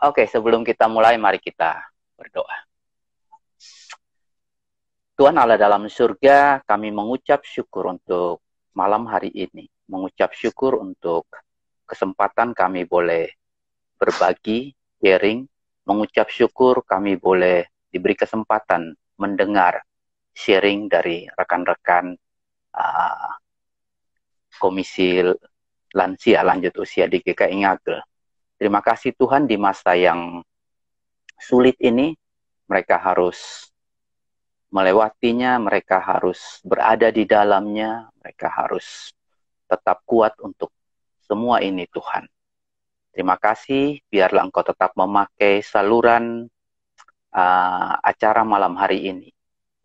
Oke, sebelum kita mulai, mari kita berdoa. Tuhan Allah dalam surga, kami mengucap syukur untuk malam hari ini. Mengucap syukur untuk kesempatan kami boleh berbagi, sharing. Mengucap syukur kami boleh diberi kesempatan mendengar sharing dari rekan-rekan Komisi Lansia Lanjut Usia di GKI Ngagel. Terima kasih Tuhan, di masa yang sulit ini, mereka harus melewatinya, mereka harus berada di dalamnya, mereka harus tetap kuat untuk semua ini Tuhan. Terima kasih, biarlah Engkau tetap memakai saluran acara malam hari ini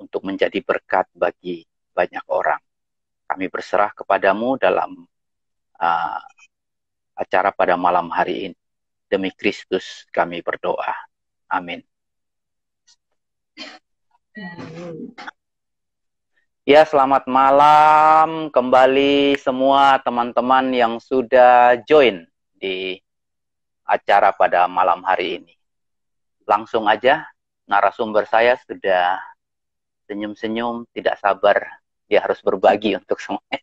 untuk menjadi berkat bagi banyak orang. Kami berserah kepadamu dalam acara pada malam hari ini. Demi Kristus kami berdoa. Amin. Ya, selamat malam kembali semua teman-teman yang sudah join di acara pada malam hari ini. Langsung aja, narasumber saya sudah senyum-senyum, tidak sabar, dia harus berbagi untuk semuanya.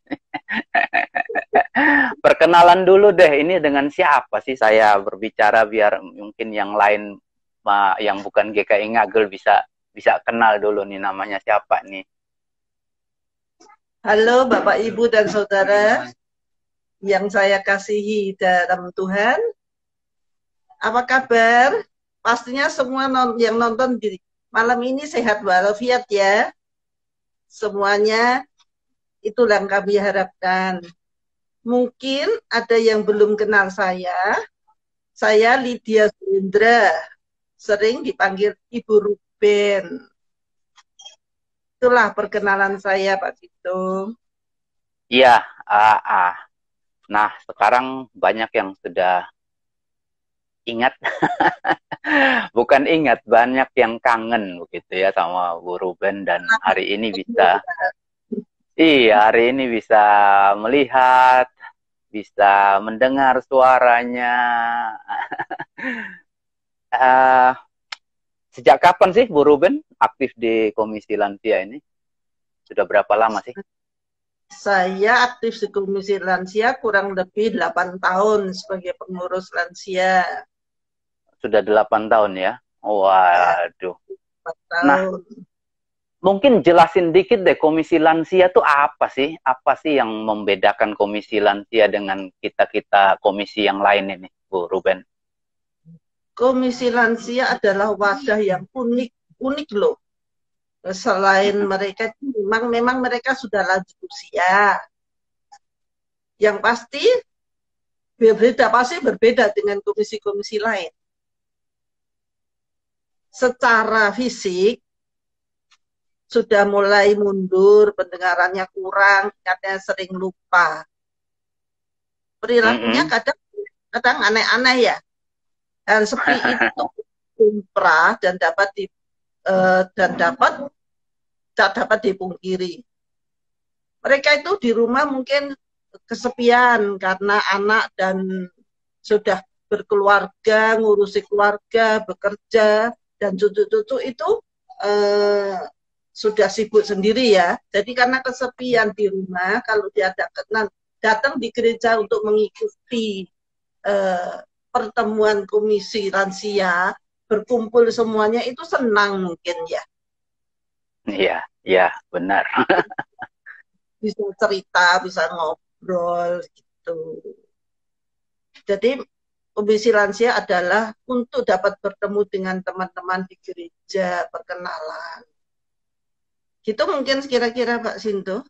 Perkenalan dulu deh, ini dengan siapa sih saya berbicara, biar mungkin yang lain yang bukan GKI Ngagel bisa kenal dulu nih, namanya siapa nih. Halo Bapak, Ibu, dan Saudara yang saya kasihi dalam Tuhan. Apa kabar? Pastinya semua yang nonton di malam ini sehat walafiat ya. Semuanya itulah yang kami harapkan. Mungkin ada yang belum kenal saya. Saya Lydia Sulindra, sering dipanggil Ibu Ruben. Itulah perkenalan saya, Pak Tito. Iya, nah sekarang banyak yang sudah ingat, bukan ingat, banyak yang kangen begitu ya sama Bu Ruben, dan hari ini bisa, hari ini bisa melihat, bisa mendengar suaranya. Sejak kapan sih Bu Ruben aktif di Komisi Lansia ini? Sudah berapa lama sih? Saya aktif di Komisi Lansia kurang lebih 8 tahun sebagai pengurus lansia. Sudah 8 tahun ya? Waduh. Nah, mungkin jelasin dikit deh, Komisi Lansia itu apa sih? Apa sih yang membedakan Komisi Lansia dengan kita-kita komisi yang lain ini, Bu Ruben? Komisi Lansia adalah wadah yang unik loh. Selain mereka, memang mereka sudah lanjut usia. Yang pasti berbeda dengan komisi-komisi lain. Secara fisik sudah mulai mundur, pendengarannya kurang, katanya sering lupa. Perilakunya kadang aneh-aneh ya. Dan sepi itu lumrah dan tak dapat dipungkiri. Mereka itu di rumah mungkin kesepian karena anak dan sudah berkeluarga, ngurusi keluarga, bekerja, dan cucu-cucu itu sudah sibuk sendiri ya. Jadi karena kesepian di rumah, kalau dia datang di gereja untuk mengikuti pertemuan komisi lansia, berkumpul semuanya, itu senang mungkin ya. Iya, benar. Bisa cerita, bisa ngobrol gitu. Jadi komisi lansia adalah untuk dapat bertemu dengan teman-teman di gereja, perkenalan. Gitu mungkin kira-kira Pak Sinto.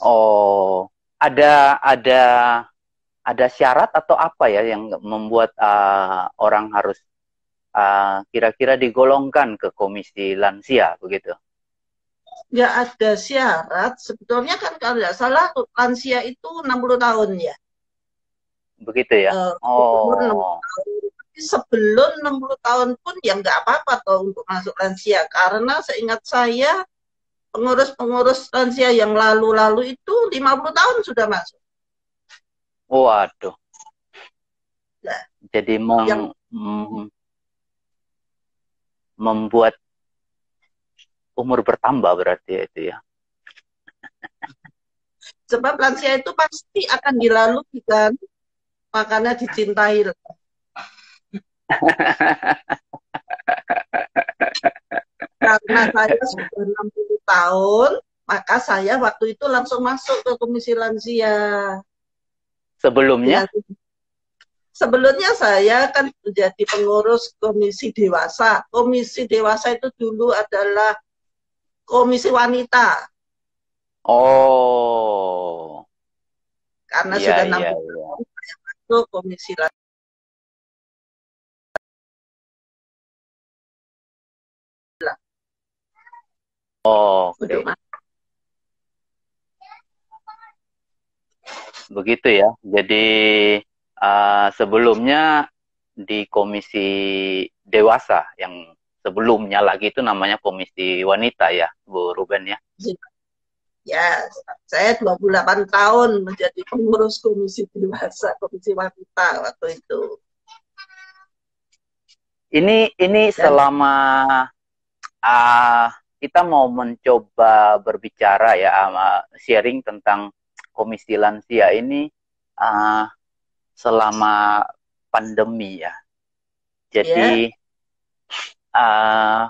Oh, ada syarat atau apa ya yang membuat orang harus kira-kira digolongkan ke Komisi Lansia begitu? Nggak ada syarat. Sebetulnya kan kalau nggak salah lansia itu 60 tahun ya. Begitu ya? Sebelum 60 tahun pun ya nggak apa-apa toh untuk masuk lansia. Karena seingat saya pengurus-pengurus lansia yang lalu-lalu itu 50 tahun sudah masuk. Waduh. Nah, Jadi yang membuat umur bertambah berarti ya itu ya. sebab lansia itu pasti akan dilalui kan, makanya dicintai. Karena saya sudah 60 tahun, maka saya waktu itu langsung masuk ke Komisi Lansia. Sebelumnya? Dengan sebelumnya saya kan menjadi pengurus Komisi Dewasa. Komisi Dewasa itu dulu adalah Komisi Wanita. Oh, Karena iya, sudah iya, 60 iya. tahun saya masuk Komisi Lansia. Oh, Untuk oke. Begitu ya. Jadi sebelumnya di komisi dewasa yang sebelumnya lagi itu namanya komisi wanita ya, Bu Ruben ya. Ya, saya 28 tahun menjadi pengurus Komisi Dewasa, Komisi Wanita waktu itu. Ini Dan selama kita mau mencoba berbicara ya, sharing tentang komisi lansia ini ah, selama pandemi ya. ya, Jadi ah,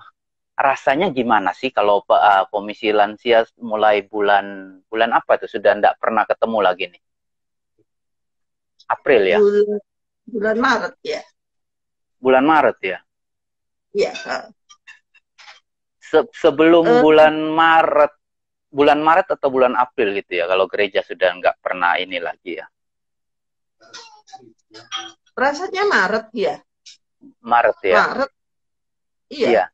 rasanya gimana sih kalau komisi lansia mulai bulan bulan apa tuh sudah tidak pernah ketemu lagi nih? April ya, bulan Maret ya. bulan Maret ya. Ya, Sebelum eh, bulan Maret atau bulan April gitu ya, kalau gereja sudah nggak pernah ini lagi ya. rasanya Maret ya. Maret ya. Maret, Iya. iya.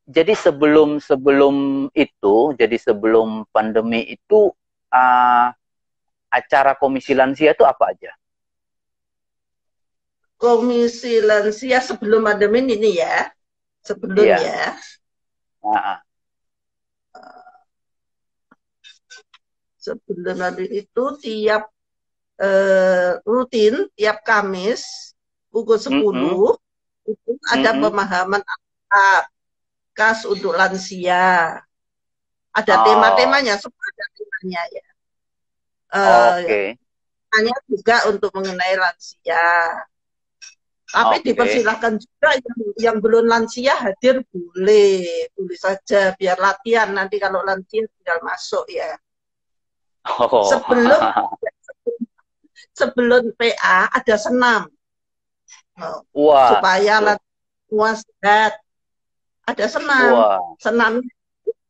Jadi sebelum pandemi itu uh, acara komisi lansia itu apa aja? Komisi Lansia sebelum pandemi ini ya. Sebelum Iya. ya. Nah, Sebelum hari itu tiap rutin, tiap Kamis pukul mm -mm, 10 itu mm ada -mm. pemahaman khas untuk lansia. Ada Oh, tema-temanya, semua ada temanya ya. oke, Hanya juga untuk mengenai lansia. Tapi oke. dipersilahkan juga yang belum lansia hadir boleh, boleh saja biar latihan nanti kalau lansia tinggal masuk ya. Oh, Sebelum sebelum PA ada senam. Oh, wah, supaya tuh, semua sehat. Ada senam. wah, Senam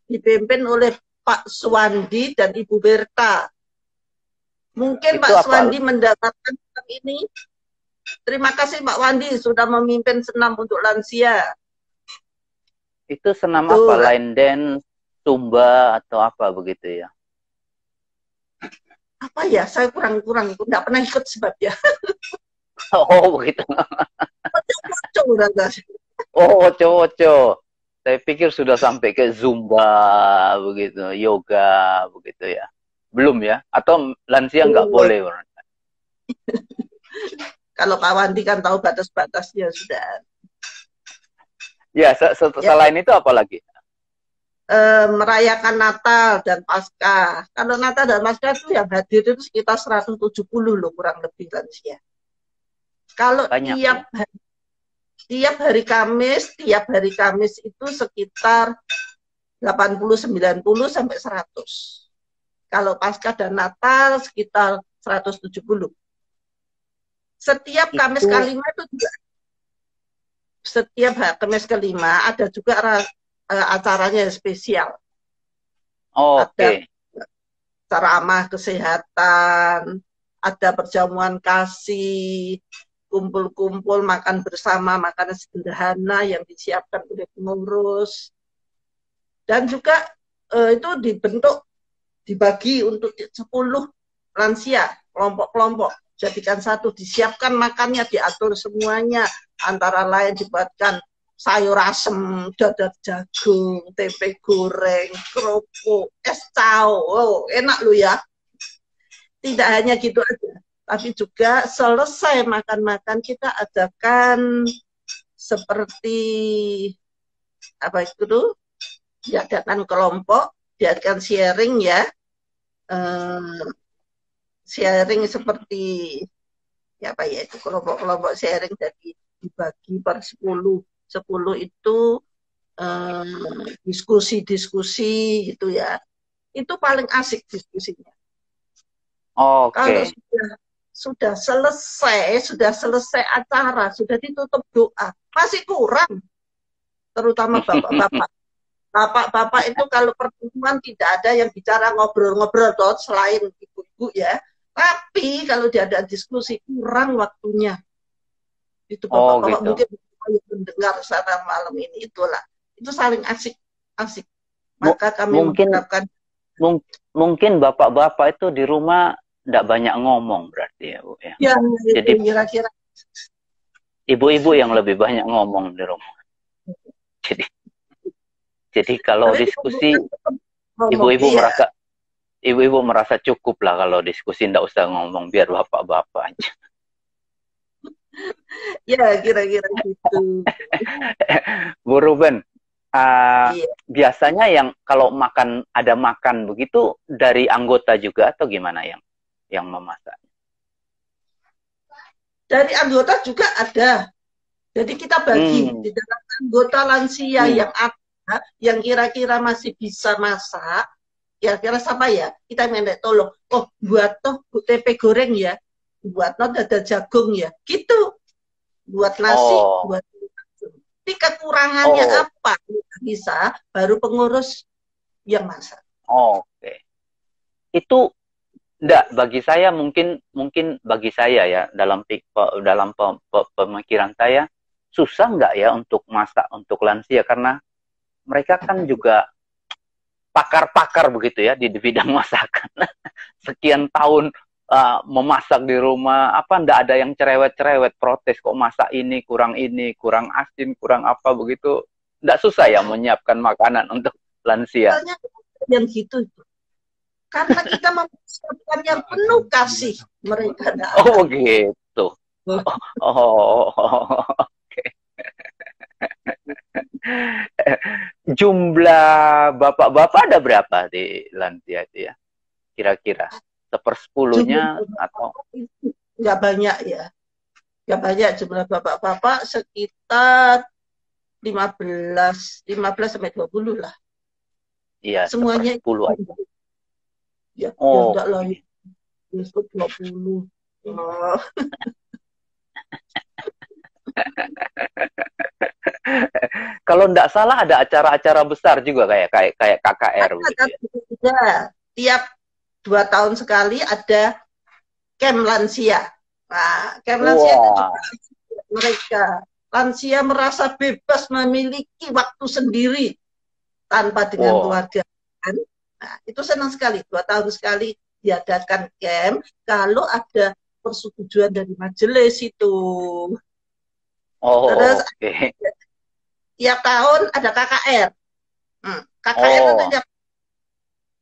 dipimpin oleh Pak Suwandi dan Ibu Berta. Mungkin itu Pak apa? Suwandi mendapatkan ini. Terima kasih Pak Wandi sudah memimpin senam untuk lansia. Itu senam Itu apa? Line dance, zumba atau apa begitu ya? apa ya? Saya kurang-kurang tidak pernah ikut sebab ya. Oh, begitu. Oh, cowok-cowok. Saya pikir sudah sampai ke zumba begitu, yoga begitu ya. Belum ya? Atau lansia nggak boleh? Kalau Pak Wandi kan tahu batas-batasnya sudah. Ya, Ya, selain itu apa lagi? merayakan Natal dan Paskah. Kalau Natal dan Paskah itu yang hadir itu sekitar 170 loh kurang lebih lansia. Kalau Banyak ya. tiap hari Kamis itu sekitar 80-90 sampai 100. Kalau Paskah dan Natal sekitar 170. Setiap Kamis Itu, kelima itu juga setiap Kamis kelima ada juga acaranya spesial. oh, Ada oke. ceramah kesehatan, ada perjamuan kasih, kumpul-kumpul makan bersama, makanan sederhana yang disiapkan oleh pengurus. Dan juga itu dibentuk, dibagi untuk 10 lansia, kelompok-kelompok. Jadikan satu, disiapkan makannya, diatur semuanya. Antara lain dibuatkan sayur asem, dadar jagung, tempe goreng, kerupuk, es cao. Oh, enak loh ya. Tidak hanya gitu aja. tapi juga selesai makan-makan kita adakan seperti apa itu tuh, diadakan kelompok, diadakan sharing ya, sharing seperti ya apa ya itu kelompok-kelompok sharing, jadi dibagi per 10 itu diskusi-diskusi gitu ya. Itu paling asik diskusinya. Kalau Oke. sudah selesai acara, sudah ditutup doa, masih kurang, terutama bapak-bapak. Bapak-bapak itu kalau pertemuan tidak ada yang bicara ngobrol-ngobrol toh, selain ibu-ibu ya. Tapi kalau dia ada diskusi kurang waktunya. Itu bapak-bapak Gitu. mungkin mendengar secara malam ini, itulah. Itu saling asik. Maka kami Mungkin mengharapkan mungkin bapak-bapak itu di rumah tidak banyak ngomong berarti ya Bu ya. ya, Jadi kira-kira ibu-ibu yang lebih banyak ngomong di rumah. Jadi kalau diskusi ibu-ibu merasa cukup lah kalau diskusi, tidak usah ngomong, biar bapak-bapak aja. Ya, kira-kira gitu. Bu Ruben, Iya. biasanya yang kalau ada makan begitu dari anggota juga atau gimana yang memasak? Dari anggota juga ada. Jadi kita bagi di dalam anggota lansia yang ada, yang kira-kira masih bisa masak, kira-kira siapa ya? Kita minta tolong. Oh, buat toh tempe goreng ya, buat toh dada jagung ya, gitu. Buat nasi, buat tapi kekurangannya apa bisa, baru pengurus yang masak. Oke. Itu enggak, bagi saya mungkin bagi saya ya, dalam pemikiran saya susah enggak ya untuk masak untuk lansia, karena mereka kan juga pakar-pakar begitu ya di bidang masakan. Sekian tahun memasak di rumah, ndak ada yang cerewet-cerewet protes kok masak ini, kurang asin, kurang apa begitu. Ndak susah ya menyiapkan makanan untuk lansia. Yang gitu itu. Karena kita mempersiapkan yang penuh kasih mereka. Oh begitu. Oke. Jumlah bapak-bapak ada berapa di lansia itu ya? Kira-kira 1/10-nya atau nggak banyak ya, nggak banyak jumlah bapak-bapak, sekitar 15 sampai 20 lah. Iya, semuanya 10 aja. Ya, enggak lah, 20. Kalau enggak salah ada acara-acara besar juga kayak KKR begitu ya. Tiap 2 tahun sekali ada camp lansia. Nah, camp lansia itu juga mereka lansia merasa bebas memiliki waktu sendiri tanpa dengan keluarga. Nah, itu senang sekali. 2 tahun sekali diadakan camp kalau ada persetujuan dari majelis itu. Terus tiap tahun ada KKR. KKR itu tiap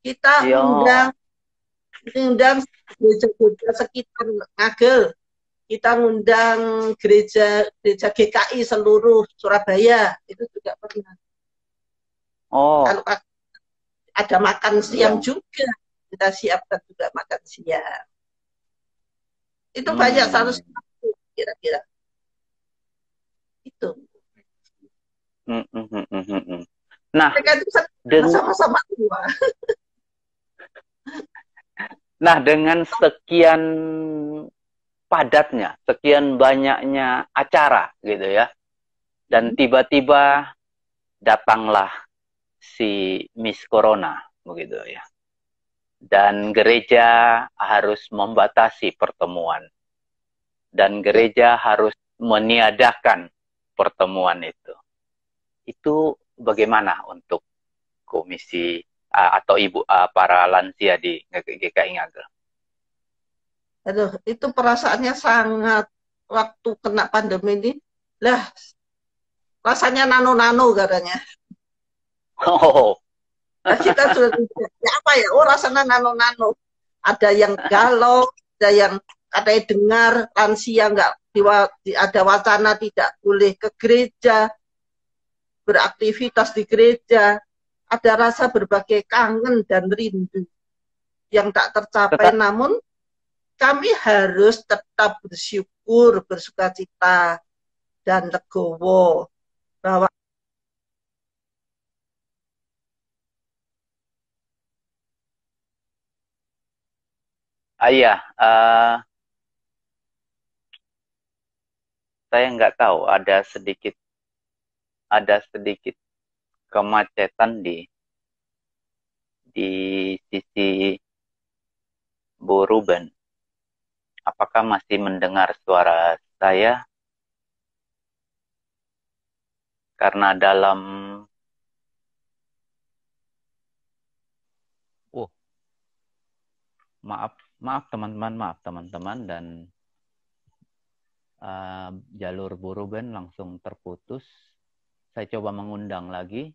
kita undang gereja-gereja sekitar Ngagel. Kita ngundang gereja GKI seluruh Surabaya, itu juga pernah. Kalau ada makan siang juga, kita siapkan juga makan siang. Itu banyak, 100 kira-kira. Itu. Nah, sama-sama tua. Nah, dengan sekian padatnya, sekian banyaknya acara gitu ya, dan tiba-tiba datanglah si Miss Corona begitu ya, dan gereja harus membatasi pertemuan, dan gereja harus meniadakan pertemuan itu. Itu bagaimana untuk komisi atau ibu para lansia di GKI Ngagel? Aduh, itu perasaannya sangat, waktu kena pandemi ini, lah rasanya nano-nano katanya. Nah, kita sudah ya apa ya? Oh, rasanya nano-nano. Ada yang galau, ada yang katanya dengar lansia nggak ada wacana tidak boleh ke gereja, beraktivitas di gereja, ada rasa berbagai kangen dan rindu yang tak tercapai. Namun kami harus tetap bersyukur, bersukacita, dan legowo bahwa Ayah, saya nggak tahu ada sedikit kemacetan di sisi Bu Ruben. Apakah masih mendengar suara saya? Karena dalam maaf teman-teman dan jalur Bu Ruben langsung terputus. Saya coba mengundang lagi.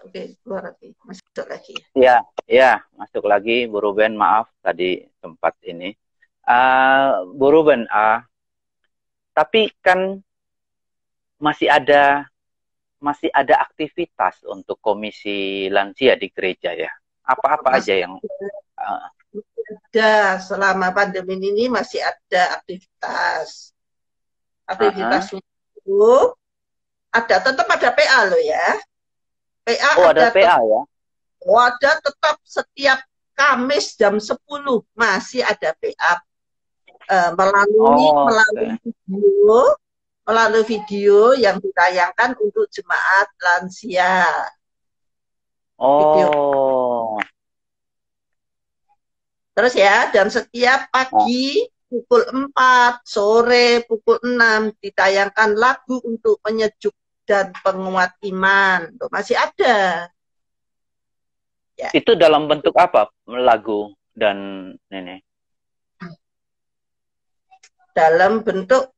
Oke, keluar lagi, masuk lagi. Ya, masuk lagi Bu Ruben. Maaf tadi sempat ini. Bu Ruben, tapi kan masih ada aktivitas untuk komisi lansia di gereja ya. Apa aja yang ada selama pandemi ini masih ada aktivitas itu tetap ada PA loh ya. PA ada PA ya. Ada tetap setiap Kamis jam 10 masih ada PA melalui video yang ditayangkan untuk jemaat lansia. Video. Terus ya, dan setiap pagi pukul 4, sore pukul 6 ditayangkan lagu untuk penyejuk dan penguat iman. Tuh, masih ada. Ya. Itu dalam bentuk apa lagu dan ini? Dalam bentuk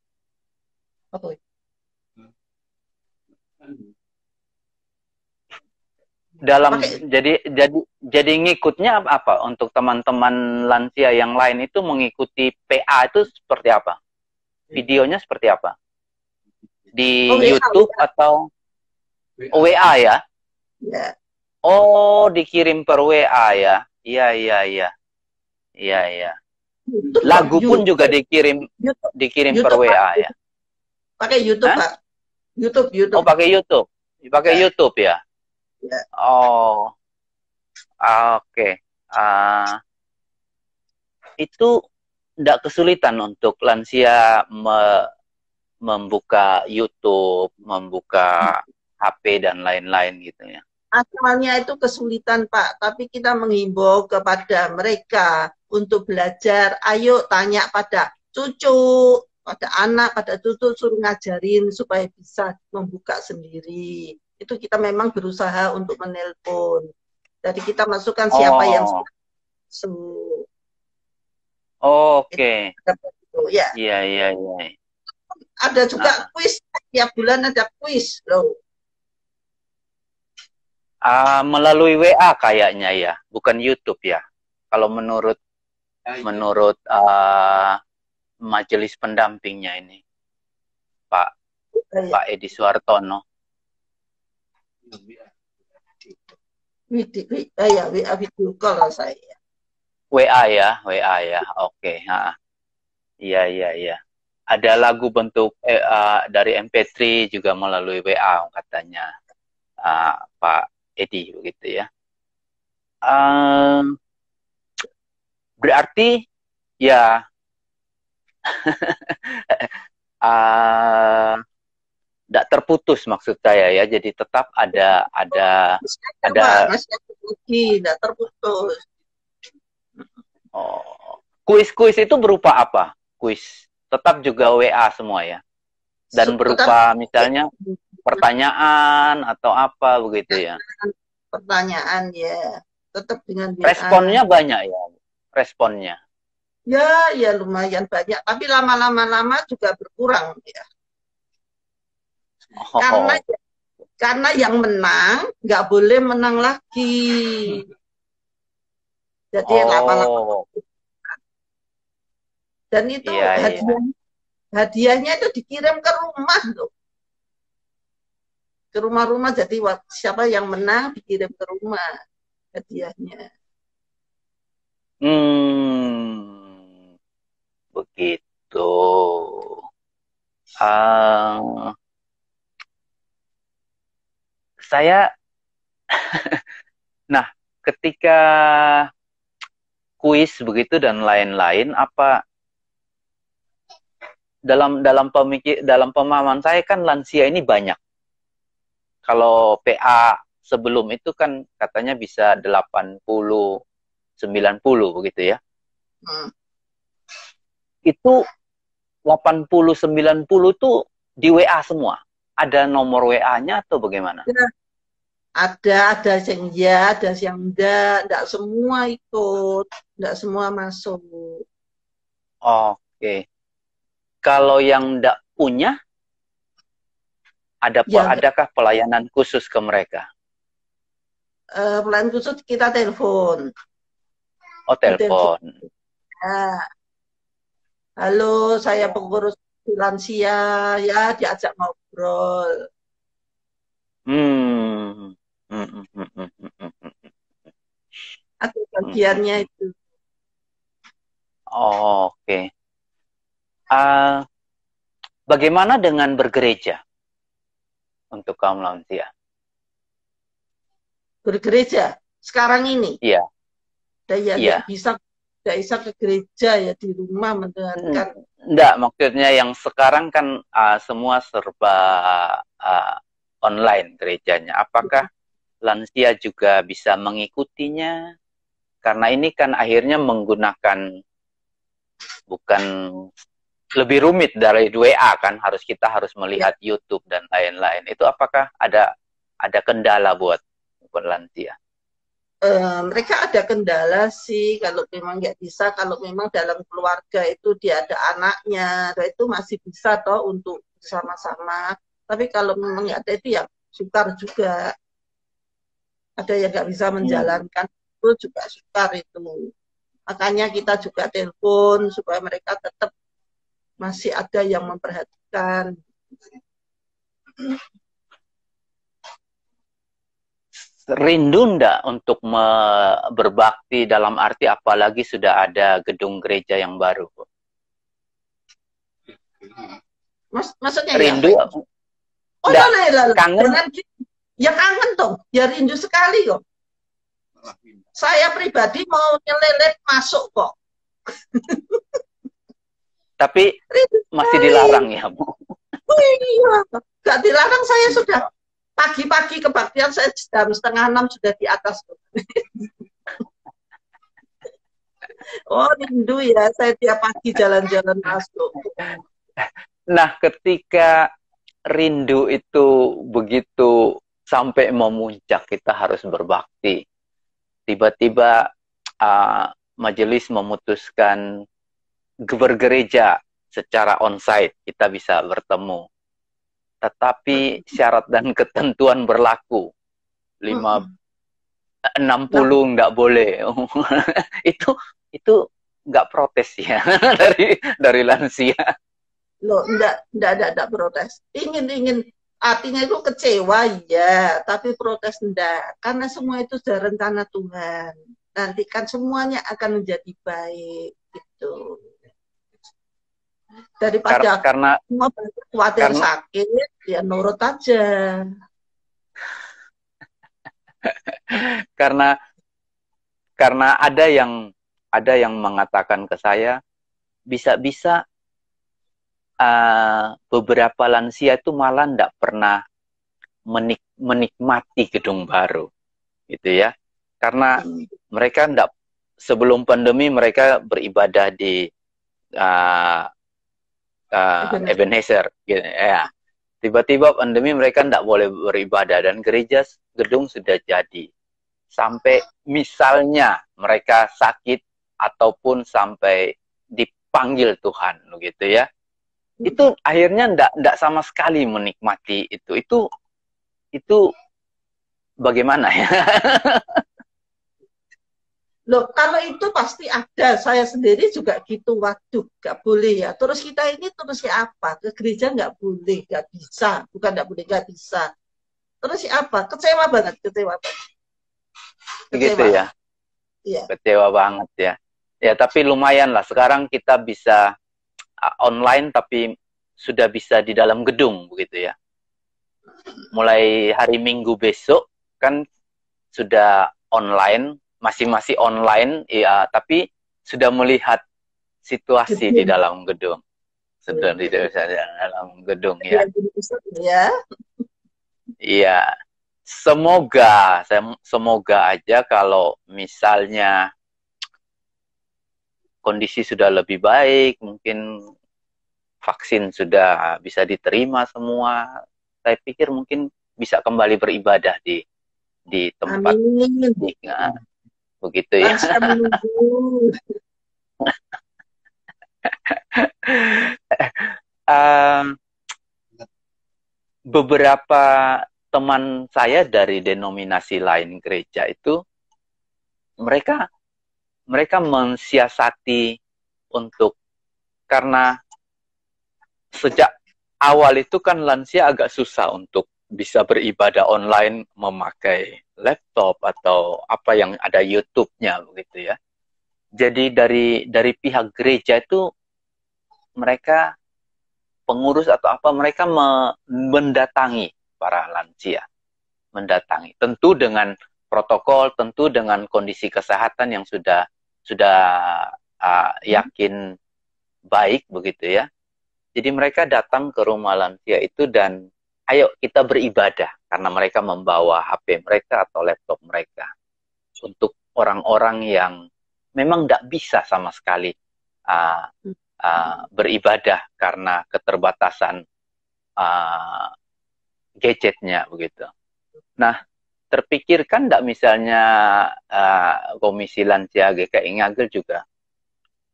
apa? Jadi ngikutnya apa untuk teman-teman lansia yang lain itu mengikuti PA itu seperti apa? Videonya seperti apa? Di YouTube WA, atau WA ya? Ya. Oh, dikirim per WA ya? Iya. Lagu pun juga dikirim per WA ya? Pakai YouTube, Pak. YouTube. Oh, pakai YouTube. Pakai YouTube ya? Ya. Oh, oke. Itu tidak kesulitan untuk lansia membuka YouTube, membuka HP dan lain-lain gitu ya. Asalnya itu kesulitan Pak, tapi kita menghimbau kepada mereka untuk belajar. Ayo tanya pada cucu, pada anak, pada cucu, suruh ngajarin supaya bisa membuka sendiri. Itu kita memang berusaha untuk menelpon. Jadi kita masukkan siapa yang sembuh. Oke. Ya. Iya. Ada juga kuis, tiap bulan ada kuis loh. Melalui WA kayaknya ya, bukan YouTube ya. Kalau menurut majelis pendampingnya ini, Pak Edi Suartono. WA video call saya. WA ya, oke. Iya. Ada lagu bentuk dari MP3 juga melalui WA katanya Pak Edi begitu ya. Berarti ya tidak terputus maksud saya ya. Jadi tetap ada tidak terputus. Oh, kuis itu berupa apa? Kuis tetap juga WA semua ya. Dan berupa misalnya pertanyaan atau apa begitu ya. Pertanyaan ya, tetap dengan WA. Responnya banyak ya. Responnya. Ya lumayan banyak, tapi lama-lama juga berkurang ya. Karena Oh, karena yang menang nggak boleh menang lagi. Jadi lama-lama, oh, dan itu iya, iya. hadiahnya itu dikirim ke rumah loh, ke rumah-rumah. Jadi siapa yang menang dikirim ke rumah hadiahnya. Hmm, begitu. Ah, saya, nah, ketika kuis begitu dan lain-lain, apa dalam pemahaman saya kan lansia ini banyak. Kalau PA sebelum itu kan katanya bisa 80, 90 begitu ya. Hmm. Itu 80, 90 tuh di WA semua. Ada nomor WA-nya atau bagaimana? Ya, ada yang ya, ada yang enggak semua ikut, enggak semua masuk. Oke. Kalau yang tidak punya, Ya, adakah pelayanan khusus ke mereka? pelayan khusus kita telepon. Oh, Kita telepon. telepon. Nah, halo, saya pengurus lansia, ya diajak ngobrol. Hmm. Hmm, hmm, hmm, hmm, hmm, hmm, hmm, Ada hmm, hmm, bagiannya hmm. itu. Oke. Ah, bagaimana dengan bergereja untuk kaum lansia? Bergereja sekarang ini. Iya, Dan ya iya. nggak bisa ke gereja, ya di rumah mendengarkan. Enggak, maksudnya yang sekarang kan semua serba ah, online gerejanya. Apakah lansia juga bisa mengikutinya? Karena ini kan akhirnya menggunakan, bukan, lebih rumit dari WA kan, kita harus Ya, melihat YouTube dan lain-lain. Itu apakah ada kendala buat lansia? mereka ada kendala sih kalau memang nggak bisa, kalau memang dalam keluarga itu dia ada anaknya, nah itu masih bisa toh untuk bersama-sama. Tapi kalau memang nggak ada itu ya sukar juga. Ada yang nggak bisa Hmm. menjalankan itu juga sukar itu. Makanya kita juga telepon supaya mereka tetap masih ada yang memperhatikan. Rindu ndak untuk berbakti, dalam arti apalagi sudah ada gedung gereja yang baru? Maksudnya ya apa Rindu itu? Oh ndak, lah, kangen? jangan gitu. Ya kangen dong, ya rindu sekali kok. Saya pribadi mau nyelelet masuk kok. Tapi Rindu masih sekali. dilarang ya, Bu? Oh iya, gak dilarang, saya sudah pagi-pagi kebaktian saya jam 5:30 sudah di atas. Oh rindu ya, saya tiap pagi jalan-jalan masuk. Nah, ketika rindu itu begitu sampai memuncak, kita harus berbakti. Tiba-tiba majelis memutuskan bergereja secara onsite, kita bisa bertemu. Tetapi syarat dan ketentuan berlaku. 60 nggak boleh. Itu nggak protes ya dari lansia. Loh, enggak protes. Ingin artinya itu kecewa ya, tapi protes enggak. Karena semua itu sudah rencana Tuhan. Nanti kan semuanya akan menjadi baik gitu. Daripada Karena semua khawatir karena sakit, ya nurut aja. karena karena ada yang mengatakan ke saya, bisa-bisa beberapa lansia itu malah tidak pernah menikmati gedung baru, gitu ya. Karena mereka tidak, sebelum pandemi mereka beribadah di uh, Ebenezer, gitu ya. Tiba-tiba pandemi mereka tidak boleh beribadah dan gereja gedung sudah jadi. Sampai misalnya mereka sakit ataupun sampai dipanggil Tuhan, begitu ya. Itu akhirnya ndak sama sekali menikmati itu. Itu bagaimana ya? Loh, kalau itu pasti ada. Saya sendiri juga gitu. Waduh, nggak boleh ya. Terus kita ini terus apa? Ke gereja nggak boleh, nggak bisa. Bukan nggak boleh, nggak bisa. Terus apa? Kecewa banget, kecewa banget. Begitu Kecewa. ya. Iya. Kecewa banget ya. Ya, tapi lumayan lah. Sekarang kita bisa online, tapi sudah bisa di dalam gedung, begitu ya. Mulai hari Minggu besok, kan sudah online, masih online, ya, tapi sudah melihat situasi di Gedung. dalam gedung. Sudah di dalam gedung ya. Ya. Iya. Semoga aja kalau misalnya kondisi sudah lebih baik, mungkin vaksin sudah bisa diterima semua, saya pikir mungkin bisa kembali beribadah di tempat Amin. begitu ya. Lansia menunggu. Beberapa teman saya dari denominasi lain gereja itu mereka mensiasati untuk, karena sejak awal itu kan lansia agak susah untuk bisa beribadah online memakai laptop atau apa yang ada YouTube-nya begitu ya. Jadi dari pihak gereja itu mereka pengurus atau apa mereka mendatangi para lansia, mendatangi tentu dengan protokol, tentu dengan kondisi kesehatan yang sudah yakin baik begitu ya. Jadi mereka datang ke rumah lansia itu dan ayo kita beribadah, karena mereka membawa HP mereka atau laptop mereka untuk orang-orang yang memang tidak bisa sama sekali beribadah karena keterbatasan gadgetnya begitu. Nah, terpikirkan tidak misalnya Komisi Lansia GKI Ngagel juga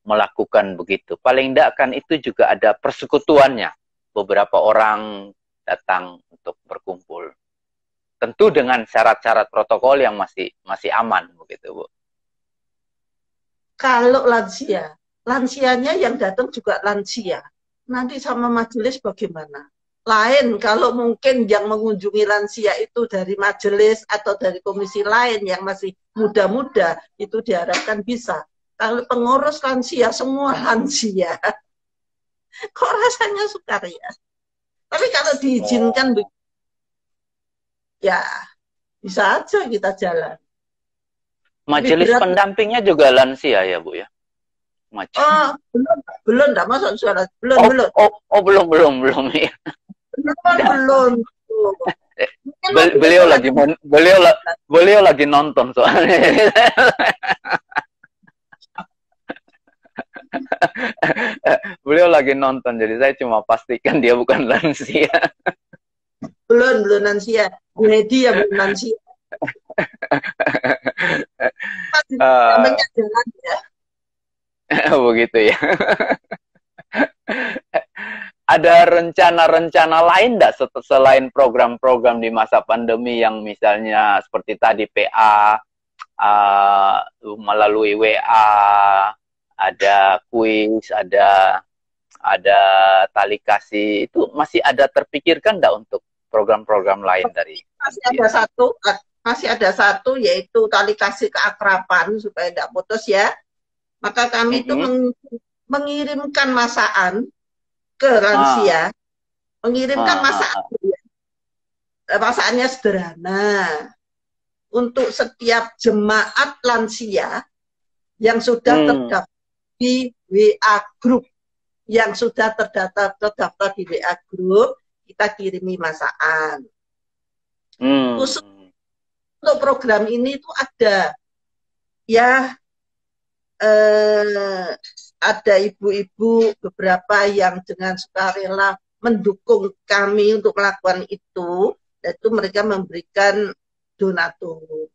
melakukan begitu? Paling tidak kan itu juga ada persekutuannya. Beberapa orang datang untuk berkumpul. Tentu dengan syarat-syarat protokol yang masih aman begitu, Bu. Kalau lansianya yang datang juga lansia. Nanti sama majelis bagaimana? Lain kalau mungkin yang mengunjungi lansia itu dari majelis atau dari komisi lain yang masih muda-muda, itu diharapkan bisa. Kalau pengurus lansia, semua lansia. Kok rasanya sukar ya? Tapi kalau diizinkan, ya bisa aja kita jalan. Majelis pendampingnya juga lansia ya, Bu ya? Oh, belum, enggak masuk suara. Belum. Belum ya. Belum. Beliau lagi nonton soalnya. Beliau lagi nonton, jadi saya cuma pastikan dia bukan lansia. Belum lansia. Media belum lansia. Namanya jalan ya. Begitu ya. Ada rencana-rencana lain enggak selain program-program di masa pandemi yang misalnya seperti tadi PA, melalui WA, ada kuis, ada tali kasih, itu masih ada terpikirkan enggak untuk program-program lain dari? Masih ada satu yaitu tali kasih keakraban supaya tidak putus ya. Maka kami itu mengirimkan masaan ke lansia, mengirimkan masaan. Masaannya sederhana. Untuk setiap jemaat lansia yang sudah terdaftar di WA Group, yang sudah terdaftar di WA Group, kita kirimi masaan. Khusus untuk program ini itu ada ya, ada ibu-ibu beberapa yang dengan sukarela mendukung kami untuk melakukan itu, yaitu mereka memberikan donatur.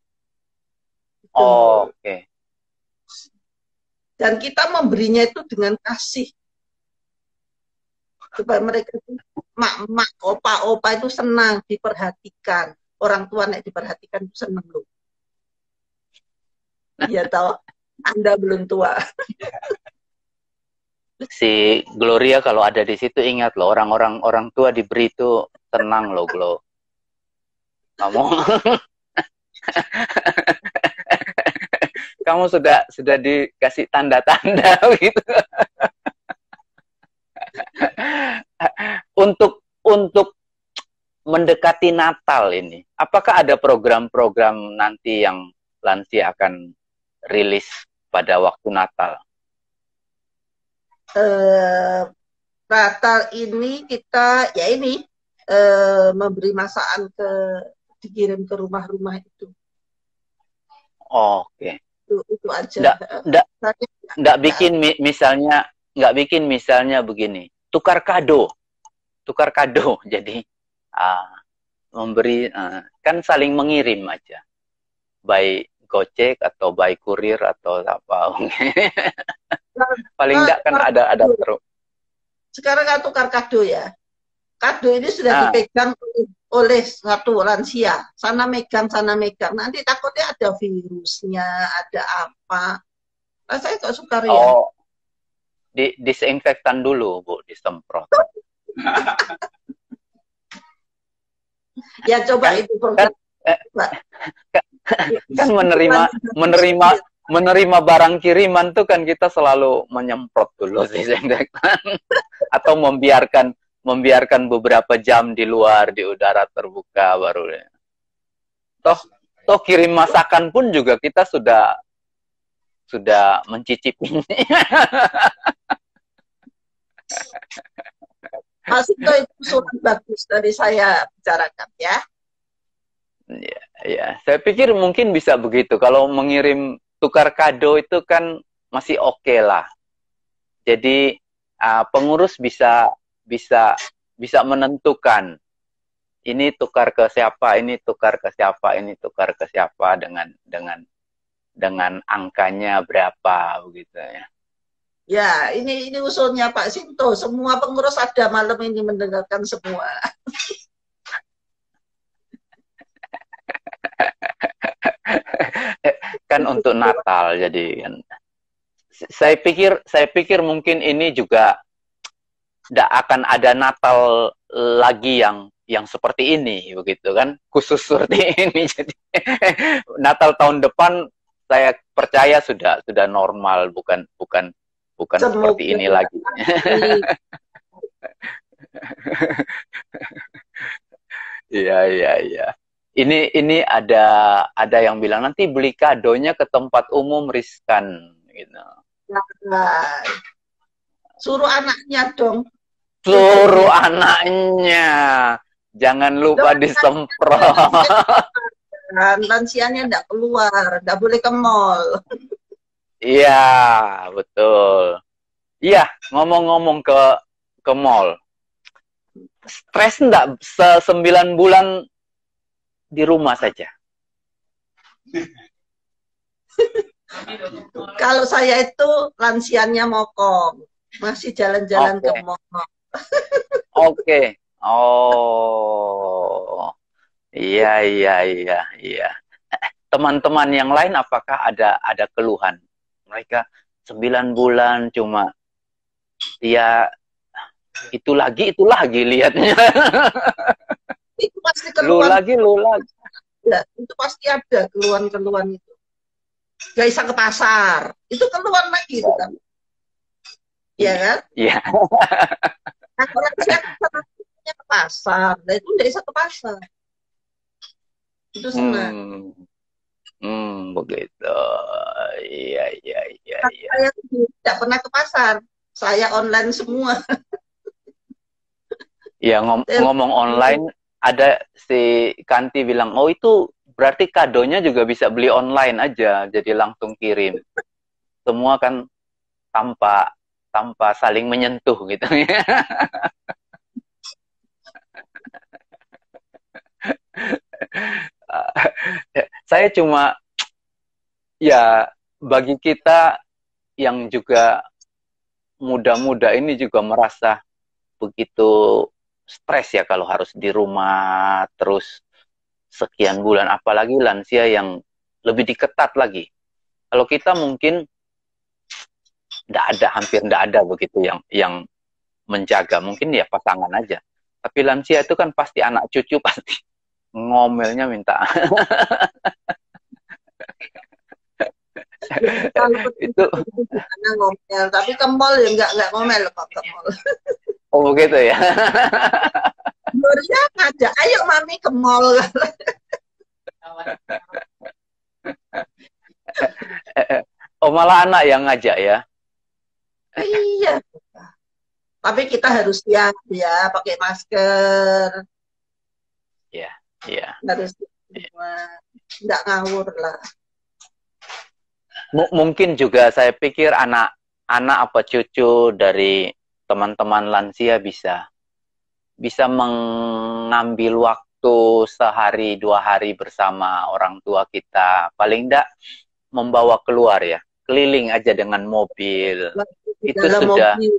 Oke. Dan kita memberinya itu dengan kasih. Supaya mereka itu, mak-mak, opa-opa itu senang diperhatikan. Orang tua nek diperhatikan itu senang loh. Iya tahu, Anda belum tua. Si Gloria kalau ada di situ ingat loh, orang tua diberi itu tenang loh, Glo. Kamu kamu sudah dikasih tanda-tanda gitu. Untuk mendekati Natal ini, apakah ada program-program nanti yang lansia akan rilis pada waktu Natal? Natal ini kita ya ini memberi masakan dikirim ke rumah-rumah itu. Oke. Itu aja. Nggak bikin misalnya begini, tukar kado. Jadi memberi kan saling mengirim aja, by Gojek atau by kurir atau apa. Paling enggak kan ada terus. Sekarang kan tukar kado ya. Kado ini sudah dipegang oleh satu lansia. Sana megang. Nanti takutnya ada virusnya, ada apa. Nah, saya kok suka ya. Oh, disinfektan dulu, Bu, disemprot. Ya coba kan, itu program. Kan menerima barang kiriman tuh kan kita selalu menyemprot dulu disinfektan atau membiarkan beberapa jam di luar di udara terbuka baru. Toh kirim masakan pun juga kita sudah mencicipinya. Mas itu usulan bagus dari saya bicarakan ya. Ya, saya pikir mungkin bisa begitu. Kalau mengirim tukar kado itu kan masih oke lah. Jadi pengurus bisa menentukan ini tukar ke siapa, ini tukar ke siapa, ini tukar ke siapa dengan angkanya berapa begitu ya. Ya, ini usulnya Pak Sinto. Semua pengurus ada malam ini mendengarkan semua. Kan untuk Natal jadi kan. Saya pikir mungkin ini juga tidak akan ada Natal lagi yang seperti ini begitu kan, khusus seperti ini. Jadi Natal tahun depan saya percaya sudah normal, bukan seperti ini lagi. Iya. Ini ada yang bilang nanti beli kadonya ke tempat umum riskan gitu. Nah, suruh anaknya dong. Suruh anaknya. Jangan lupa disemprot. Lansianya enggak keluar, enggak boleh ke mall. Iya, betul. Iya, ngomong-ngomong ke mall. Stres enggak 9 bulan di rumah saja? Kalau saya itu lansianya mokong, masih jalan-jalan ke mall. Oke. Oh. Iya. Teman-teman yang lain apakah ada keluhan? Mereka 9 bulan cuma ya itu lagi lihatnya. Itu pasti keluhan. Lu lagi. Ya, itu pasti ada keluhan-keluhan itu. Gak bisa ke pasar. Itu keluhan lagi itu kan. Iya kan? Iya. Nah, orang siapa ke pasar, nah itu gak bisa ke pasar. Itu senang. Begitu. Iya. Saya tidak pernah ke pasar. Saya online semua. Ya ngomong online, ada si Kanti bilang, oh itu berarti kadonya juga bisa beli online aja, jadi langsung kirim. Semua kan tanpa saling menyentuh gitu. Saya cuma ya bagi kita yang juga muda-muda ini juga merasa begitu stres ya kalau harus di rumah terus sekian bulan, apalagi lansia yang lebih diketat lagi. Kalau kita mungkin tidak ada, hampir tidak ada begitu yang menjaga, mungkin ya pasangan aja. Tapi lansia itu kan pasti anak cucu pasti ngomelnya minta. Itu ngomel, tapi ke mall ya nggak ngomel kok ke mall. Oh begitu ya. Gloria ngajak, ayo mami ke mall. Oh malah anak yang ngajak ya. Iya. Tapi kita harus siap ya, pakai masker. Iya, iya. Harus semua, nggak ngawur lah. Mungkin juga saya pikir anak apa cucu dari teman-teman lansia bisa mengambil waktu sehari 2 hari bersama orang tua kita, paling enggak membawa keluar ya, keliling aja dengan mobil. Itu sudah mobil.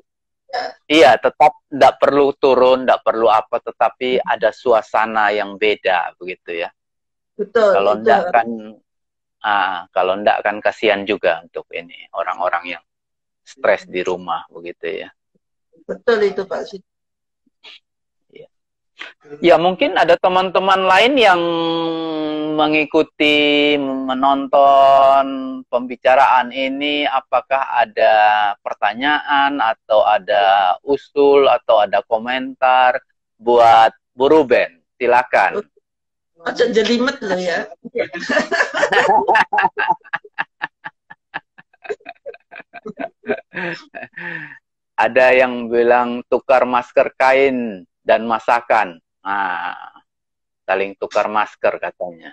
Iya, tetap enggak perlu turun, enggak perlu apa, tetapi ada suasana yang beda begitu ya. Betul. Kalau enggak kan kalau enggak kan kasihan juga untuk ini orang-orang yang stres di rumah begitu ya. Betul itu Pak Siti. Ya mungkin ada teman-teman lain yang mengikuti, menonton pembicaraan ini, apakah ada pertanyaan atau ada usul atau ada komentar buat Bu Ruben? Silakan. Aja jelimet loh ya. Ada yang bilang tukar masker kain dan masakan. Nah, saling tukar masker katanya.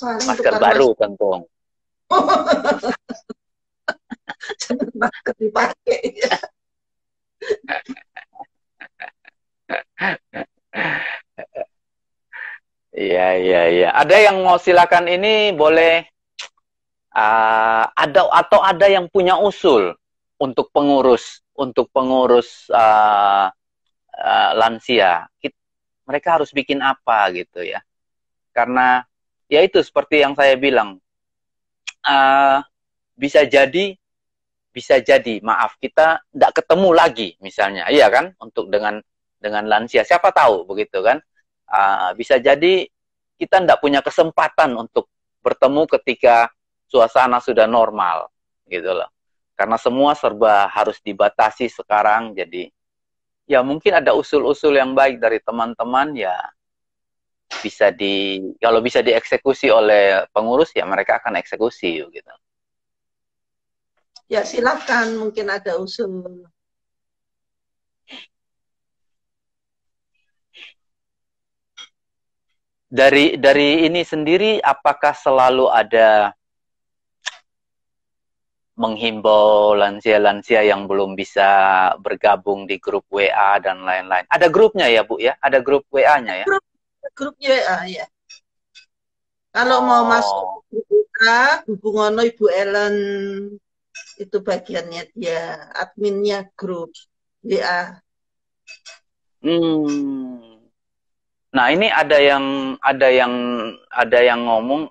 Masker baru tentu. Jangan masker dipakai ya. Iya. Ada yang mau silakan ini boleh ada yang punya usul untuk pengurus lansia. Mereka harus bikin apa gitu ya? Karena ya itu seperti yang saya bilang, bisa jadi maaf kita tidak ketemu lagi misalnya, iya kan? Untuk dengan lansia, siapa tahu begitu kan? Bisa jadi kita tidak punya kesempatan untuk bertemu ketika suasana sudah normal, gitu loh. Karena semua serba harus dibatasi sekarang, jadi ya mungkin ada usul-usul yang baik dari teman-teman ya kalau bisa dieksekusi oleh pengurus ya mereka akan eksekusi gitu. Ya silakan, mungkin ada usul. Dari ini sendiri, apakah selalu ada menghimbau lansia-lansia yang belum bisa bergabung di grup WA dan lain-lain? Ada grupnya ya Bu ya? Ada grup WA-nya ya? Grup WA ya. Kalau mau masuk grup WA, hubungan Ibu Ellen, itu bagiannya dia, adminnya grup WA. Nah ini ada yang ngomong,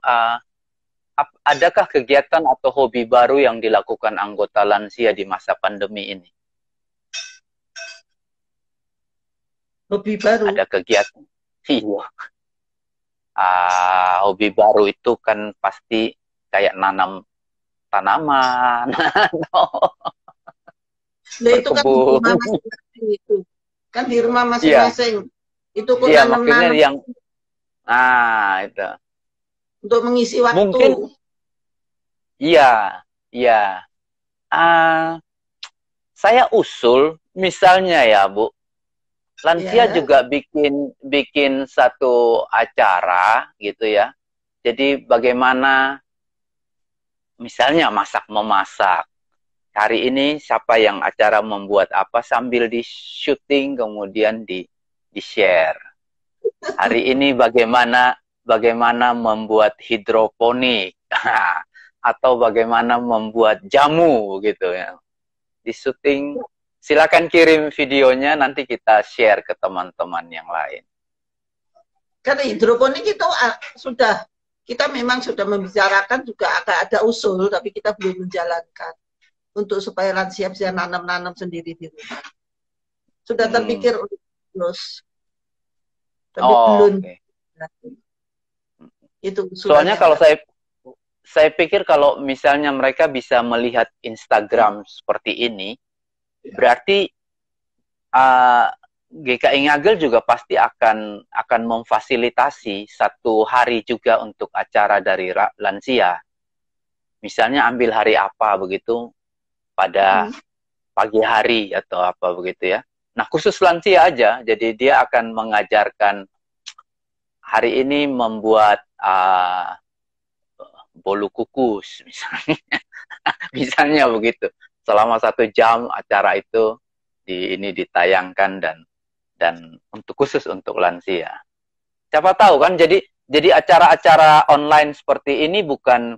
adakah kegiatan atau hobi baru yang dilakukan anggota lansia di masa pandemi ini? Hobi baru? Ada kegiatan? Iya. Hobi baru itu kan pasti kayak nanam tanaman. Nah, itu kan di rumah masing-masing itu. Kan di rumah masing-masing. Yeah. Itu kok nanam-nanam. Yang itu. Untuk mengisi waktu. Mungkin iya. Saya usul misalnya ya, Bu. Lansia juga bikin satu acara gitu ya. Jadi bagaimana misalnya masak-memasak. Hari ini siapa yang acara membuat apa sambil di-syuting kemudian di-share. Hari ini bagaimana membuat hidroponik. atau bagaimana membuat jamu gitu ya. Di syuting, silakan kirim videonya, nanti kita share ke teman-teman yang lain. Karena hidroponik itu sudah, kita memang sudah membicarakan juga agak ada usul, tapi kita belum menjalankan. Untuk supaya lansia bisa nanam-nanam sendiri di rumah. Sudah terpikir terus. Tapi belum. Okay. Itu soalnya kalau saya pikir kalau misalnya mereka bisa melihat Instagram seperti ini, berarti GKI Ngagel juga pasti akan memfasilitasi satu hari juga untuk acara dari lansia. Misalnya ambil hari apa begitu pada pagi hari atau apa begitu ya. Nah, khusus lansia aja, jadi dia akan mengajarkan hari ini membuat bolu kukus misalnya. Misalnya begitu. Selama 1 jam acara itu ini ditayangkan dan khusus untuk lansia. Siapa tahu kan, jadi acara-acara online seperti ini bukan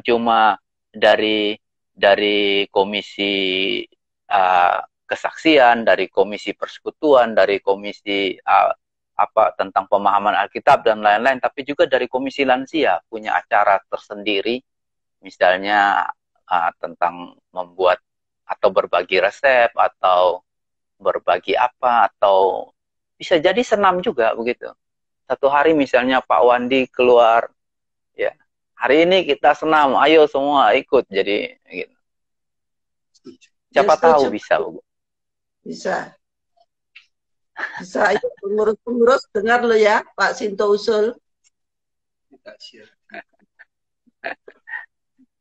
cuma dari komisi kesaksian, dari komisi persekutuan, dari komisi tentang pemahaman Alkitab dan lain-lain, tapi juga dari komisi lansia punya acara tersendiri, misalnya tentang membuat atau berbagi resep atau berbagi apa, atau bisa jadi senam juga begitu. Satu hari misalnya Pak Wandi keluar, ya hari ini kita senam, ayo semua ikut, jadi gitu. Siapa tahu bisa. Bisa, pengurus dengar lo ya, Pak Sinto usul.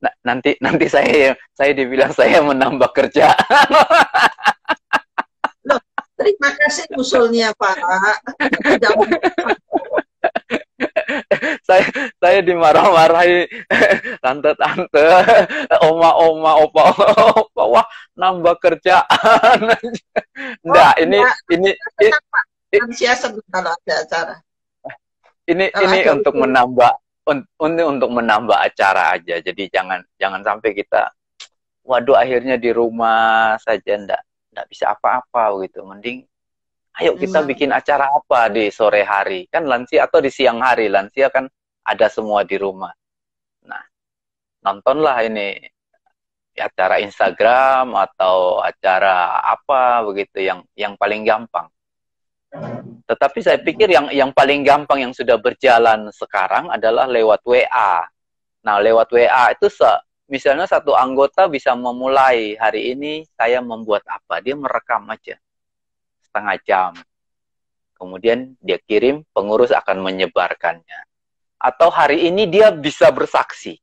Nah, nanti saya dibilang saya menambah kerja. Loh, terima kasih usulnya Pak. saya dimarah-marahi tante-tante, oma-oma, opa-opa, wah nambah kerjaan. Enggak, ini kalau ada acara. Ini untuk menambah acara aja. Jadi jangan sampai kita waduh akhirnya di rumah saja enggak bisa apa-apa gitu. Mending ayo kita bikin acara apa di sore hari, kan lansia, atau di siang hari, lansia kan ada semua di rumah. Nah, nontonlah ini acara Instagram atau acara apa begitu yang paling gampang. Tetapi saya pikir yang paling gampang yang sudah berjalan sekarang adalah lewat WA. Nah, lewat WA itu misalnya satu anggota bisa memulai, hari ini saya membuat apa, dia merekam aja. 1/2 jam. Kemudian dia kirim, pengurus akan menyebarkannya. Atau hari ini dia bisa bersaksi.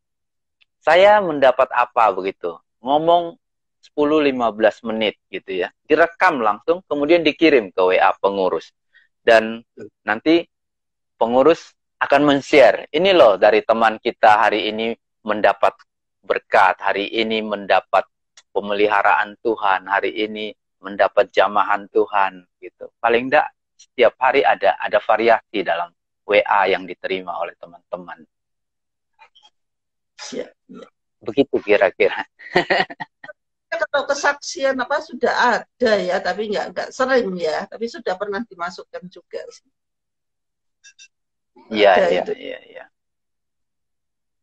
Saya mendapat apa begitu. Ngomong 10-15 menit gitu ya. Direkam langsung, kemudian dikirim ke WA pengurus. Dan nanti pengurus akan men-share. Ini loh dari teman kita hari ini mendapat berkat, hari ini mendapat pemeliharaan Tuhan, hari ini mendapat jamahan Tuhan gitu. Paling enggak setiap hari ada variasi dalam WA yang diterima oleh teman-teman. Ya. Begitu kira-kira. Kalau kesaksian apa sudah ada ya, tapi nggak sering ya, tapi sudah pernah dimasukkan juga. Iya.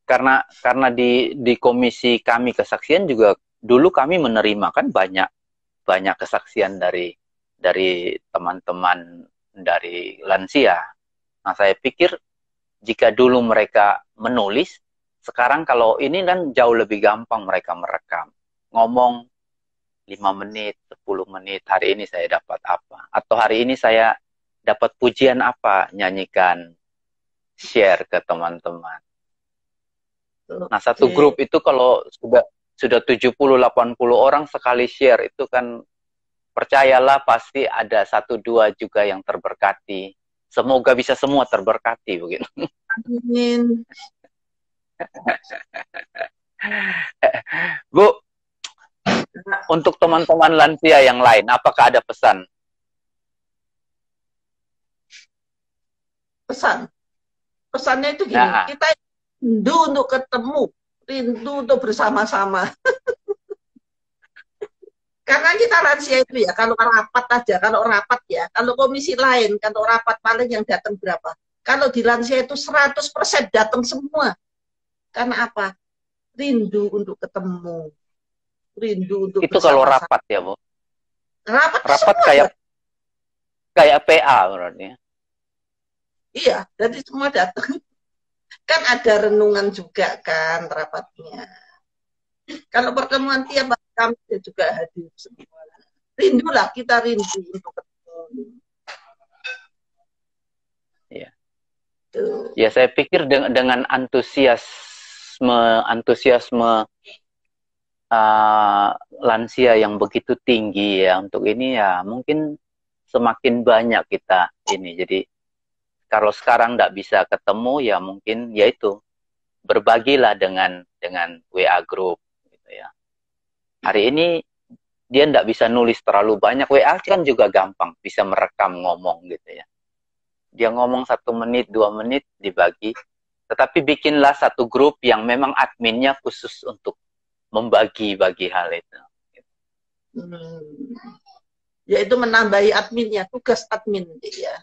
Karena di komisi kami kesaksian juga dulu kami menerima kan banyak kesaksian dari teman-teman dari lansia. Nah, saya pikir jika dulu mereka menulis, sekarang kalau ini kan jauh lebih gampang mereka merekam. Ngomong 5 menit, 10 menit, hari ini saya dapat apa. Atau hari ini saya dapat pujian apa, nyanyikan, share ke teman-teman. Nah, satu grup itu kalau sudah 70-80 orang sekali share, itu kan percayalah pasti ada 1-2 juga yang terberkati. Semoga bisa semua terberkati begitu. Amin. Bu, untuk teman-teman lansia yang lain, apakah ada pesan? Pesannya itu gini, kita rindu untuk ketemu rindu untuk bersama-sama. Karena kita lansia itu ya, kalau rapat aja, kalau rapat ya, kalau komisi lain, kalau rapat paling yang datang berapa? Kalau di lansia itu 100% datang semua. Karena apa? Rindu untuk ketemu. Rindu untuk Itu kalau bersama-sama. rapat ya, Bu. Rapat Rapat semua kayak ya. PA berarti. Iya, jadi semua datang. Kan ada renungan juga kan rapatnya. Kalau pertemuan tiap hari kami juga hadir semua. Rindulah, kita rindu untuk ketemu. Ya. Tuh. Ya, saya pikir dengan antusiasme lansia yang begitu tinggi ya untuk ini ya mungkin semakin banyak kita ini. Jadi kalau sekarang tidak bisa ketemu ya mungkin yaitu berbagilah dengan WA group gitu ya. Hari ini dia tidak bisa nulis terlalu banyak, WA kan juga gampang, bisa merekam ngomong gitu ya. Dia ngomong 1 menit, 2 menit dibagi. Tetapi bikinlah satu grup yang memang adminnya khusus untuk membagi-bagi hal itu. Yaitu menambahi adminnya, tugas admin ya.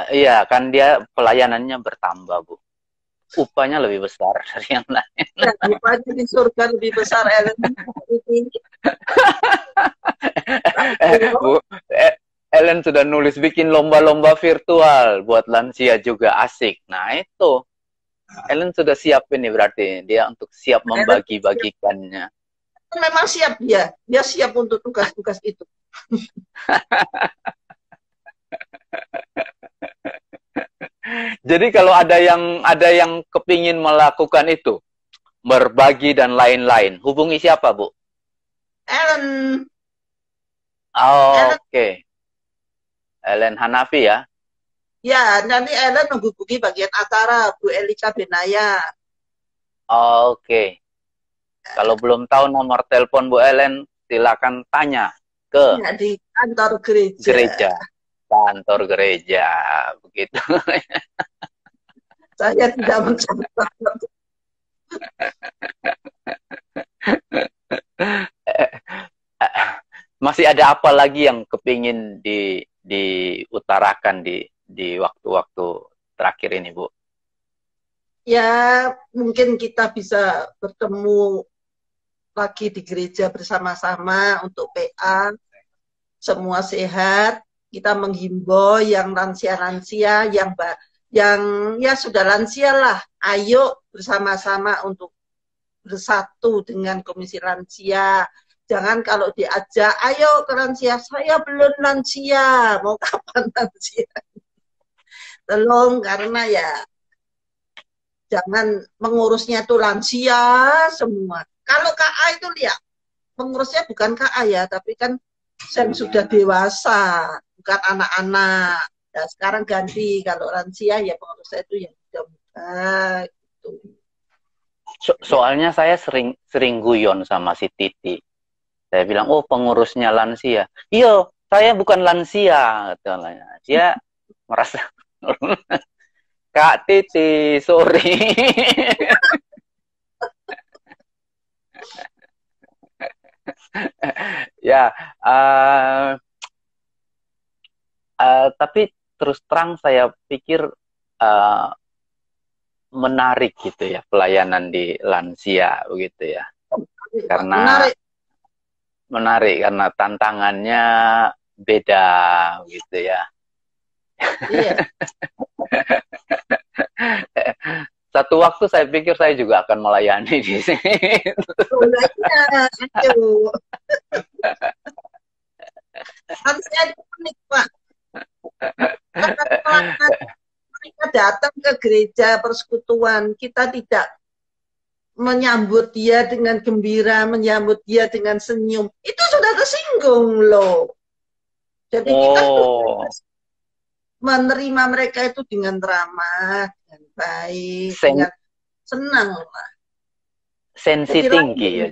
Iya, kan dia pelayanannya bertambah, Bu. Upahnya lebih besar dari yang lain. Ya, upahnya di surga lebih besar, Ellen. Bu, Ellen sudah nulis bikin lomba-lomba virtual buat lansia juga asik. Nah itu, Ellen sudah siap ini berarti dia untuk siap membagi-bagikannya. Memang siap dia siap untuk tugas-tugas itu. Jadi kalau ada yang kepingin melakukan itu, berbagi dan lain-lain, hubungi siapa, Bu? Ellen. Oke. Ellen Hanafi ya? Ya, nanti Ellen menghubungi bagian acara Bu Elika Benaya. Oke. Kalau belum tahu nomor telepon Bu Ellen, silakan tanya ke ya, di kantor gereja. Kantor gereja, begitu. Saya tidak mencatat. Masih ada apa lagi yang kepingin diutarakan di waktu-waktu terakhir ini, Bu? Ya, mungkin kita bisa bertemu lagi di gereja bersama-sama untuk PA. Semua sehat. Kita menghimbau yang lansia-lansia, yang ya sudah lansia lah. Ayo bersama-sama untuk bersatu dengan Komisi Lansia. Jangan kalau diajak, ayo ke lansia, saya belum lansia, mau kapan lansia? Tolong, karena ya jangan mengurusnya tuh lansia semua. Kalau KA itu lihat, pengurusnya bukan KA ya, tapi kan yang sudah dewasa, bukan anak-anak. Nah, sekarang ganti, kalau lansia ya pengurusnya itu yang muda-muda gitu. Soalnya saya sering guyon sama si Titi. Saya bilang, oh pengurusnya lansia. Iya, saya bukan lansia. Dia merasa, Kak Titi, sorry. Ya, tapi terus terang saya pikir menarik gitu ya pelayanan di lansia begitu ya. Karena menarik karena tantangannya beda gitu ya. Iya. Satu waktu saya pikir saya juga akan melayani di sini. Lansia itu unik, Pak. Mereka datang ke gereja persekutuan, kita tidak menyambut dia dengan gembira, menyambut dia dengan senyum. Itu sudah tersinggung loh. Jadi kita menerima mereka itu dengan ramah, dengan baik, dengan senang lah. Sensi tinggi ya.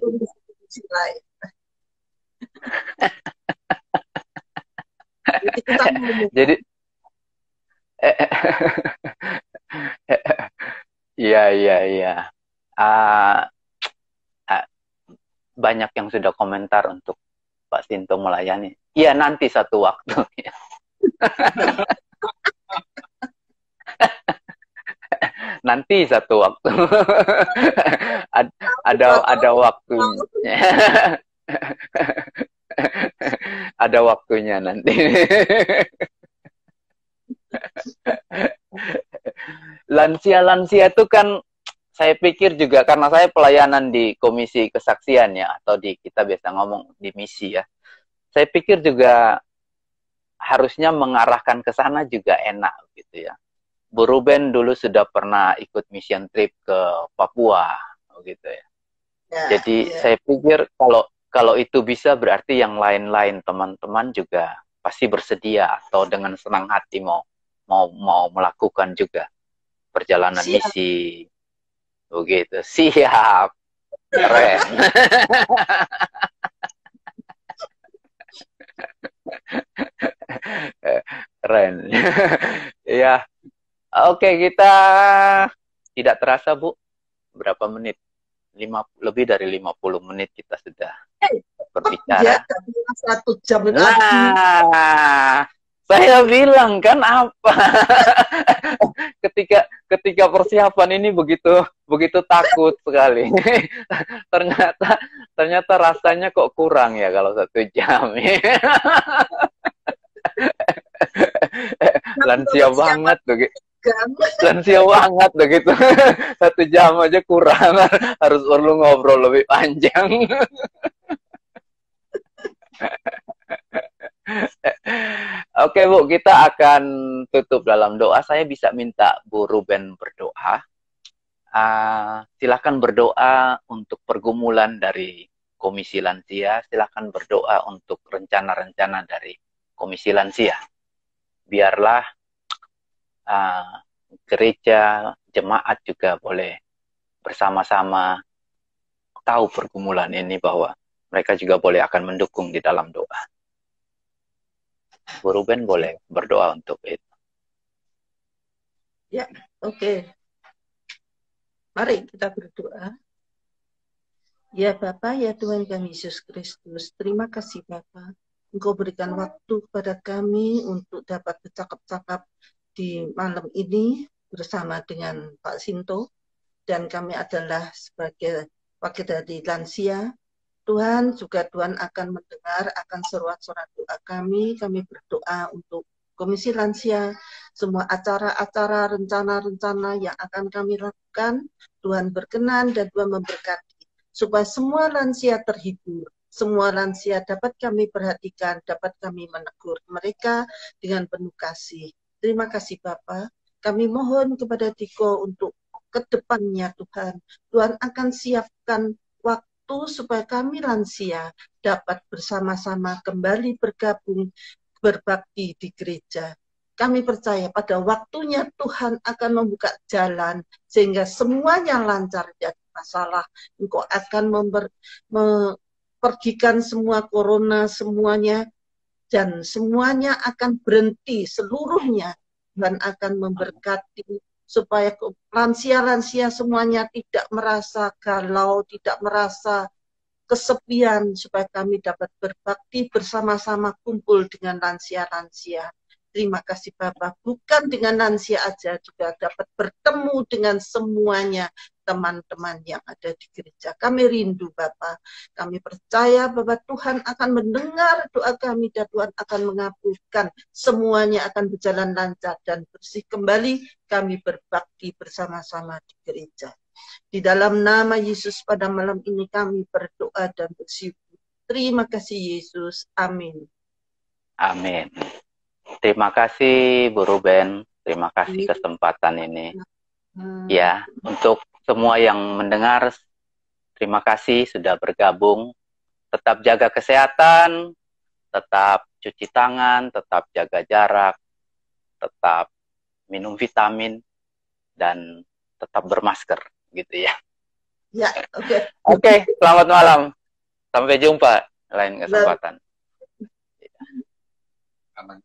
Jadi Iya, iya, iya. Ah, ah, banyak yang sudah komentar untuk Pak Sinto melayani. Iya, nanti satu waktu. Nanti satu waktu. Ada waktunya. Ada waktunya nanti. Lansia-lansia itu kan saya pikir juga karena saya pelayanan di komisi kesaksian ya, atau di kita biasa ngomong di misi ya. Saya pikir juga harusnya mengarahkan ke sana juga enak gitu ya. Bu Ruben dulu sudah pernah ikut mission trip ke Papua gitu ya. Ya, Jadi ya. saya pikir kalau itu bisa berarti yang lain-lain teman-teman juga pasti bersedia atau dengan senang hati mau melakukan juga perjalanan Siap. misi begitu. Siap. Keren. Keren. Ya. Oke, kita tidak terasa, Bu. Berapa menit? Lebih dari 50 menit kita sudah Ya, berbicara. 1 jam lagi. Nah, saya bilang kan apa? ketika persiapan ini begitu takut sekali. ternyata rasanya kok kurang ya kalau 1 jam. Lansia banget begitu. Lansia banget begitu. 1 jam aja kurang. Harus perlu ngobrol lebih panjang. Oke Bu, kita akan tutup dalam doa. Saya bisa minta Bu Ruben berdoa. Silakan berdoa untuk pergumulan dari Komisi Lansia. Silakan berdoa untuk rencana-rencana dari Komisi Lansia. Biarlah gereja, jemaat juga boleh bersama-sama tahu pergumulan ini bahwa mereka juga boleh akan mendukung di dalam doa. Bu Ruben boleh berdoa untuk itu. Ya, oke. Mari kita berdoa. Ya Bapa, ya Tuhan kami Yesus Kristus, terima kasih Bapa. Engkau berikan waktu kepada kami untuk dapat bercakap-cakap di malam ini bersama dengan Pak Sinto. Dan kami adalah sebagai wakil dari lansia. Tuhan juga Tuhan akan mendengar akan seruan-seruan doa kami. Kami berdoa untuk Komisi Lansia, semua acara-acara, rencana-rencana yang akan kami lakukan, Tuhan berkenan dan Tuhan memberkati. Supaya semua lansia terhibur, semua lansia dapat kami perhatikan, dapat kami menegur mereka dengan penuh kasih. Terima kasih Bapak. Kami mohon kepada Diko untuk ke depannya Tuhan. Tuhan akan siapkan waktu supaya kami lansia dapat bersama-sama kembali bergabung berbakti di gereja. Kami percaya pada waktunya Tuhan akan membuka jalan sehingga semuanya lancar, tidak masalah. Engkau akan pergikan semua corona semuanya dan semuanya akan berhenti seluruhnya dan akan memberkati supaya lansia-lansia semuanya tidak merasa galau, tidak merasa kesepian, supaya kami dapat berbakti bersama-sama kumpul dengan lansia-lansia. Terima kasih Bapak, bukan dengan lansia aja, juga dapat bertemu dengan semuanya teman-teman yang ada di gereja. Kami rindu Bapak, kami percaya bahwa Tuhan akan mendengar doa kami dan Tuhan akan mengabulkan, semuanya akan berjalan lancar dan bersih kembali, kami berbakti bersama-sama di gereja. Di dalam nama Yesus pada malam ini kami berdoa dan bersyukur. Terima kasih Yesus. Amin. Amin. Terima kasih Bu Ruben. Terima kasih kesempatan ini. Ya, untuk semua yang mendengar, terima kasih sudah bergabung. Tetap jaga kesehatan, tetap cuci tangan, tetap jaga jarak, tetap minum vitamin, dan tetap bermasker, gitu ya. Ya, oke. Oke, selamat malam. Sampai jumpa lain kesempatan. Aman.